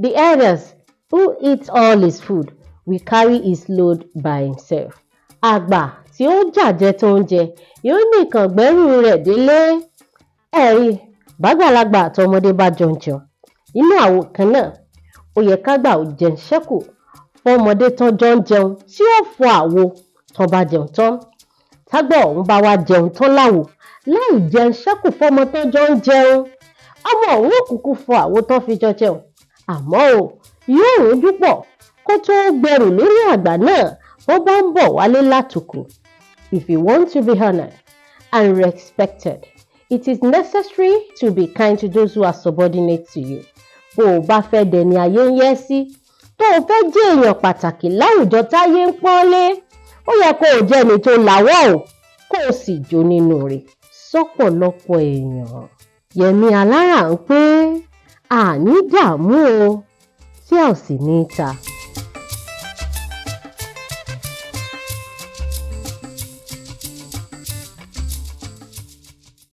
The elders who eat all his food will carry his load by himself. Àgbà tí ó jàjẹ́ tó ń jẹ yóò nìkan gbẹ́rù rẹ̀ délé. Ẹ̀rí bàgbàlagbà àtọmọdé bá jọ ń jẹun nínú àwo kan náà, ó yẹ kágbà ó jẹun ṣẹ́kù fọmọdé tán jọ ń jẹun tí ó fọ àwo tán bá jẹun tán. Tágbà ọ̀hún bá wá jẹun tán láwo láì jẹun ṣẹ́kù fọmọ tán jọ ń jẹun, ọmọ ọ̀hún ò kúkú fọ àwo tán fi jọ jẹun, àmọ́ yóò rójú pọ̀ kó tó gbẹrù lórí àgbà náà bó bá ń bọ̀ wálé látòkò. If you want to be honored and respected, it is necessary to be kind to those who are subordinate to you. Bó o bá fẹ́ dẹni ayé ń yẹ́ sí, tó o fẹ́ jẹ́ èèyàn pàtàkì láwùjọ táyé ń pọ́nlé, ó yẹ kó o jẹ́ ẹni tó làwọ́ o, kó o sì jó nínú rẹ̀ sọ́pọ̀lọpọ̀ èèyàn. Yẹmí Alárà ń pé àní dààmú o tí a ò sì ní ta.